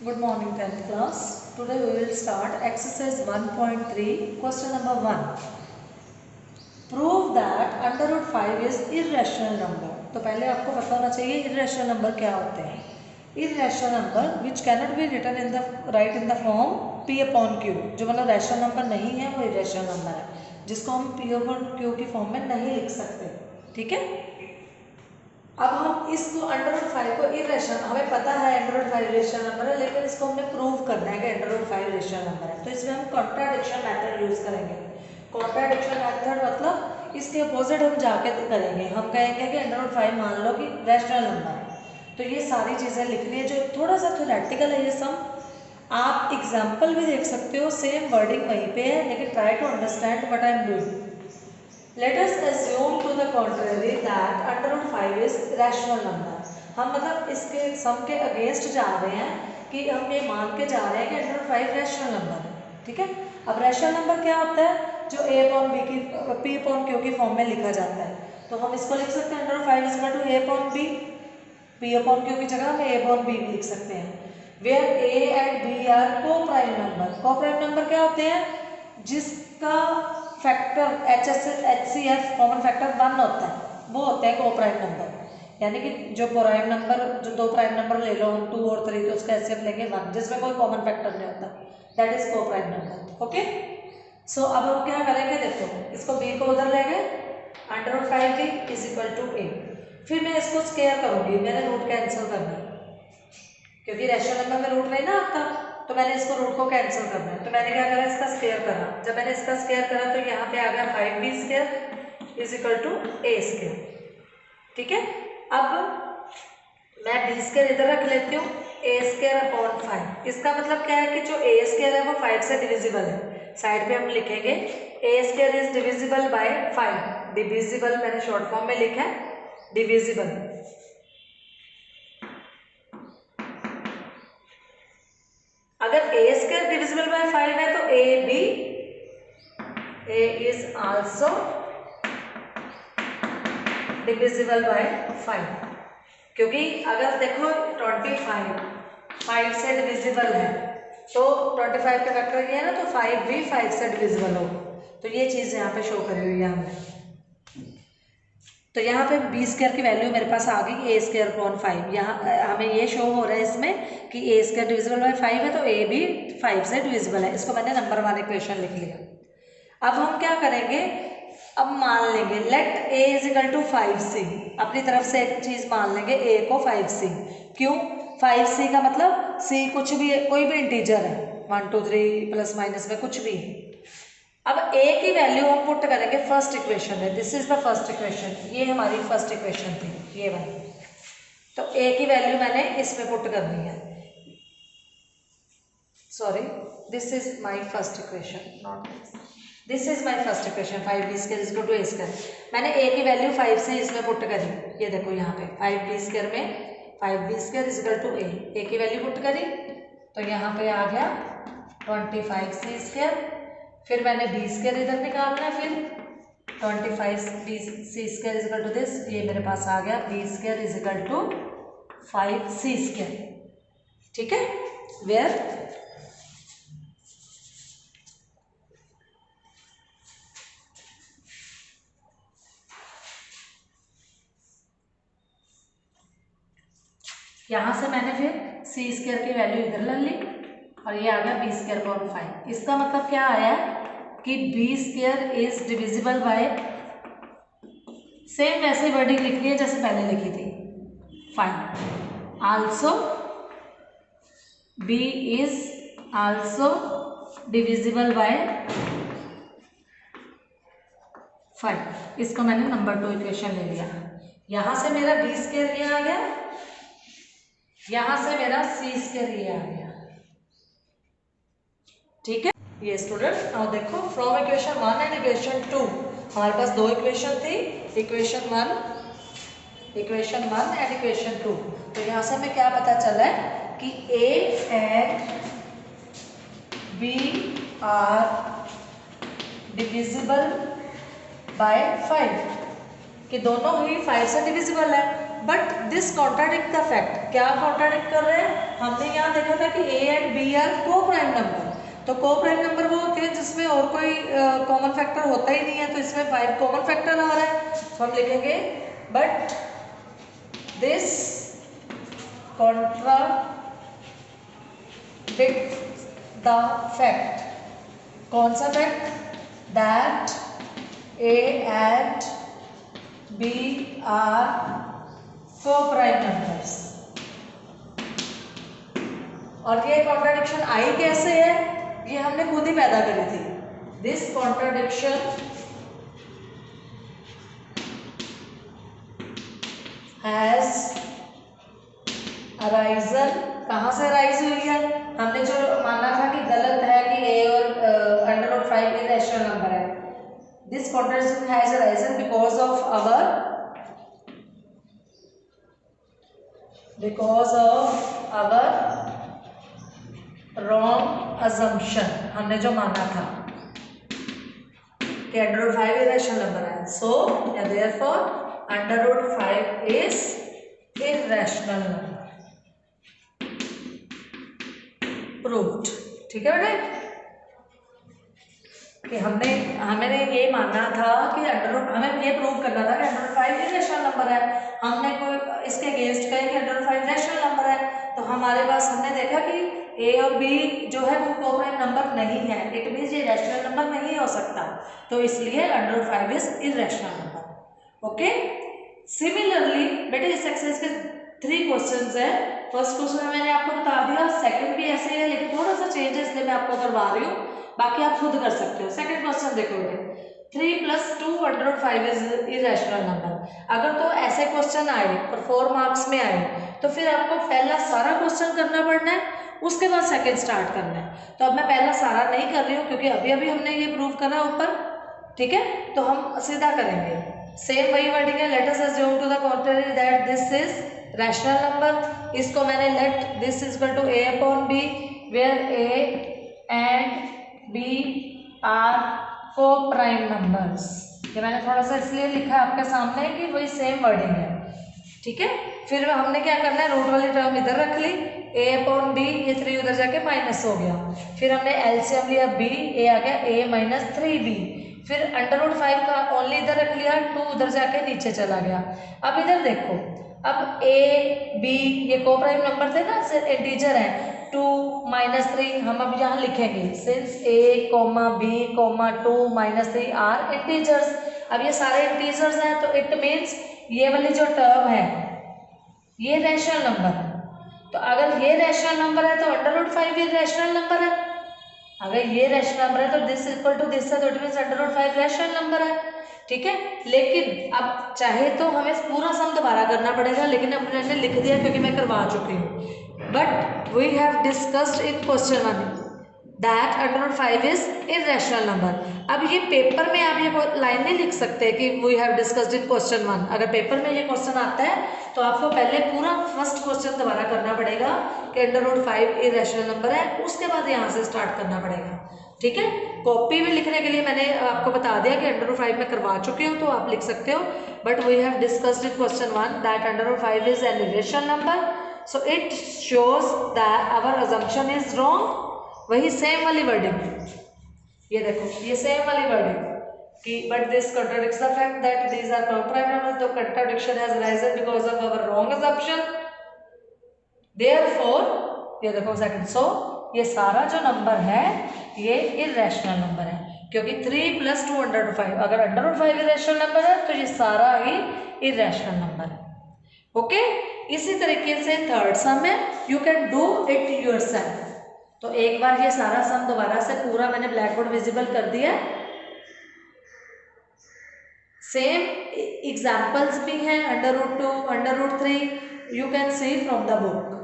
Good morning 10th class. Today we will start exercise 1.3 question number 1. Prove that under root 5 is irrational number. तो पहले आपको पता होना चाहिए irrational number क्या होते हैं. Irrational number which cannot be written in the form p upon q. जो मतलब rational number नहीं है वो irrational number है जिसको हम p upon q की फॉर्म में नहीं लिख सकते. ठीक है. अब हम इसको अंडर रूट 5 को इरेशनल, हमें पता है अंडर रूट 5 रेशनल नंबर है, लेकिन इसको हमने प्रूव करना है कि अंडर रूट 5 रेशनल नंबर है. तो इसमें हम कॉन्ट्राडिक्शन मेथड यूज करेंगे. कॉन्ट्राडिक्शन मेथड मतलब इसके अपोजिट हम जाके करेंगे. हम कहेंगे कि अंडर रूट 5 मान लो कि रेशनल नंबर है. तो ये सारी चीज़ें लिखनी है जो थोड़ा सा थ्योरेटिकल है. ये सम आप एग्जाम्पल भी देख सकते हो, सेम वर्डिंग वहीं पे है, लेकिन try to understand what I am doing. Let us assume to the contrary that under root 5 is rational number. हम मतलब इसके सम के अगेंस्ट जा रहे हैं कि हम ये मान के जा रहे हैं कि अंडर रूट 5 रैशनल नंबर है. ठीक है. अब रैशनल नंबर क्या होता है? जो a अपॉन b की p अपॉन q की फॉर्म में लिखा जाता है. तो हम इसको लिख सकते हैं under root 5 equal to a upon b. p upon q की जगह हम a अपॉन b भी लिख सकते हैं. Where a and b are coprime number. Coprime number क्या होते हैं? जिसका फैक्टर HCF कॉमन फैक्टर 1 होता है, वो होते हैं को प्राइम नंबर. यानी कि जो प्राइम नंबर, जो दो प्राइम नंबर ले लो हम 2 और 3, तो उसका HCF लेंगे 1 जिसमें कोई कॉमन फैक्टर नहीं होता. दैट इज को प्राइम नंबर. ओके. सो अब हम क्या करेंगे, देखो इसको b को उधर लेंगे, under root 5b is equal to a. फिर मैं इसको स्क्वायर करूंगी. मैंने रूट कैंसिल करना है क्योंकि रैशनल नंबर में रूट नहीं ना आता, तो मैंने इसको रूट को कैंसिल करना है. तो मैंने क्या करा, इसका स्क्वायर करा. जब मैंने इसका स्क्वायर करा तो यहाँ पे आ गया 5b square is equal to a square. ठीक है. अब मैं b स्क्वायर इधर रख लेती हूँ, a स्क्वायर अपॉन 5. इसका मतलब क्या है कि जो a स्क्वायर है वो 5 से डिविजिबल है. साइड पे हम लिखेंगे a square is divisible by 5. Divisible मैंने शॉर्ट फॉर्म में लिखा है, डिविजिबल. अगर a स्क्वायर डिविजिबल बाय 5 है तो a is also divisible by 5. क्योंकि अगर देखो 25 5 से डिविजिबल है तो 25 का फैक्टर ये है ना, तो 5 भी 5 से डिविजिबल हो. तो ये चीज़ यहाँ पे शो करी हुई है हमने. तो यहाँ पे b स्क्वायर की वैल्यू मेरे पास आ गई a स्क्वायर अपॉन 5. यहाँ हमें ये शो हो रहा है इसमें कि a स्क्वायर डिविजिबल बाय 5 है तो a भी 5 से डिविजिबल है. इसको मैंने नंबर 1 इक्वेशन लिख लिया. अब हम क्या करेंगे, अब मान लेंगे let a is equal to 5c. अपनी तरफ से एक चीज़ मान लेंगे, a को 5c. क्यों 5c का मतलब c कुछ भी, कोई भी इंटीजर है, 1 2 3 प्लस माइनस में कुछ भी है. अब a की वैल्यू हम पुट करेंगे फर्स्ट इक्वेशन में. This is the first equation. ये हमारी फर्स्ट इक्वेशन थी, ये वाली. तो a की वैल्यू मैंने इसमें पुट करनी है. Sorry, this is my first equation, not this. This is my first equation. 5b square is equal to a square. मैंने a की वैल्यू 5 से इसमें पुट करी. ये देखो यहाँ पे 5b स्क्वायर में 5b square is equal to a की वैल्यू पुट करी तो यहाँ पे आ गया 25c स्क्वायर. फिर मैंने b स्क्वायर इधर निकालना है, फिर 25c square is equal to this. ये मेरे पास आ गया b square is equal to 5c square. ठीक है. वेयर यहाँ से मैंने फिर c स्क्वायर की वैल्यू इधर ले ली और ये आ गया b स्क्वायर अपॉन 5. इसका मतलब क्या आया कि b square is divisible by, same वैसे वर्डिंग लिखनी है जैसे पहले लिखी थी, 5. Also b is also divisible by 5. इसको मैंने नंबर 2 इक्वेशन ले लिया. यहाँ से मेरा b स्क्वायर ये आ गया, यहाँ से मेरा c स्क्वायर ये आ गया. ठीक है. ये स्टूडेंट अब देखो फ्रॉम इक्वेशन 1 एंड इक्वेशन 2 हमारे पास दो इक्वेशन थी, इक्वेशन 1 एंड इक्वेशन 2. तो यहाँ से हमें क्या पता चला है कि a and b are divisible by 5, कि दोनों ही 5 से डिविजिबल है. But this contradict the fact. क्या कॉन्ट्राडिक्ट कर रहे हैं? हमने यहाँ देखा था कि A and B are coprime number. तो को प्राइम नंबर वो होते हैं जिसमें और कोई कॉमन फैक्टर होता ही नहीं है, तो इसमें 5 कॉमन फैक्टर आ रहा है, तो हम लिखेंगे but this contradict the fact. कौन सा fact? That A and B are coprime numbers. और ये कॉन्ट्राडिक्शन आई कैसे है? ये हमने खुद ही पैदा करी थी। This contradiction has arisen. कहाँ से अराइज हुई है? हमने जो माना था कि गलत है कि ए और √5 इरेशनल नंबर है। This contradiction has arisen because of our wrong assumption। हमने जो माना था कि √5 इरेशनल नंबर है, सो therefore √5 is irrational number। Proved. ठीक है बेटा, कि हमने ये मानना था कि हमें ये प्रूव करना था कि √5 इरेशनल नंबर है। हमने कोई इसके अगेंस्ट कहे कि √5 रैशनल नंबर है, तो हमारे पास हमने देखा कि ए और बी जो है वो को प्राइम नंबर नहीं है। इट मीन्स ये रैशनल नंबर नहीं हो सकता, तो इसलिए √5 is irrational number. Okay, similarly बेटे इस एक्सरसाइज के 3 क्वेश्चंस है। फर्स्ट क्वेश्चन मैंने आपको बता दिया, सेकंड भी ऐसे ही है लेकिन थोड़ा सा चेंज है इसलिए मैं आपको करवा रही हूँ, बाकी आप खुद कर सकते हो। सेकंड क्वेश्चन देखो बेटे, 3 + 2 √5 इज इरेशनल नंबर। अगर तो ऐसे क्वेश्चन आए और 4 मार्क्स में आए तो फिर आपको पहला सारा क्वेश्चन करना पड़ना है, उसके बाद सेकंड स्टार्ट करना है। तो अब मैं पहला सारा नहीं कर रही हूँ क्योंकि अभी अभी हमने ये प्रूव करा ऊपर। ठीक है, तो हम सीधा करेंगे। सेम वही वर्डिंग है, let us assume to the contrary that this is rational number. इसको मैंने let this is equal to a/b where a and b are coprime numbers. ये मैंने थोड़ा सा इसलिए लिखा आपके सामने कि वही सेम वर्डिंग है। ठीक है, फिर हमने क्या करना है, रूट वाली टर्म इधर रख ली, a/b, ये 3 उधर जाके माइनस हो गया। फिर हमने एलसीएम लिया b, a आ गया a - 3b। फिर √5 का ओनली इधर रख लिया, 2 उधर जाके नीचे चला गया। अब इधर देखो, अब a b ये को प्राइम नंबर थे ना, इंटीजर है, 2 - 3 हम अब यहाँ लिखेंगे, since a, b, 2 - 3 are integers. अब ये सारे इंटीजर्स हैं तो इट मीन्स ये वाली जो टर्म है ये रैशनल नंबर है। तो अगर ये रैशनल नंबर है तो √5 भी रैशनल नंबर है। अगर ये रैशनल नंबर है तो दिस इक्वल टू दिस है, तो इट मीन्स √5 रैशनल नंबर है। ठीक है, लेकिन अब चाहे तो हमें पूरा सम दोबारा करना पड़ेगा, लेकिन अब मैंने लिख दिया क्योंकि मैं करवा चुकी हूँ। But we have discussed in question 1 that √5 is irrational number. अब ये पेपर में आप ये लाइन नहीं लिख सकते कि we have discussed in question 1। अगर पेपर में ये क्वेश्चन आता है तो आपको पहले पूरा फर्स्ट क्वेश्चन दोबारा करना पड़ेगा कि √5 इरेशनल नंबर है, उसके बाद यहाँ से स्टार्ट करना पड़ेगा। ठीक है, कॉपी में लिखने के लिए मैंने आपको बता दिया कि √5 में करवा चुकी हूँ तो आप लिख सकते हो। But we have discussed in question 1 that √5 is an irrational number, so it shows that our assumption is wrong. वही सेम वाली वर्डिंग, ये देखो ये सेम वाली वर्डिंग कि but this contradicts the fact that these are prime numbers. The contradiction has arisen because of our wrong assumption, therefore ये देखो second, सो ये सारा जो नंबर है ये इरेशनल नंबर है, क्योंकि 3 + 2 √5, अगर √5 इरेशनल नंबर है तो ये सारा ही इरेशनल नंबर है। ओके, इसी तरीके से थर्ड सम है, you can do it yourself. तो एक बार ये सारा सम दोबारा से पूरा मैंने ब्लैक बोर्ड विजिबल कर दिया। सेम एग्जाम्पल्स भी हैं, √2, √3 you can see from the book.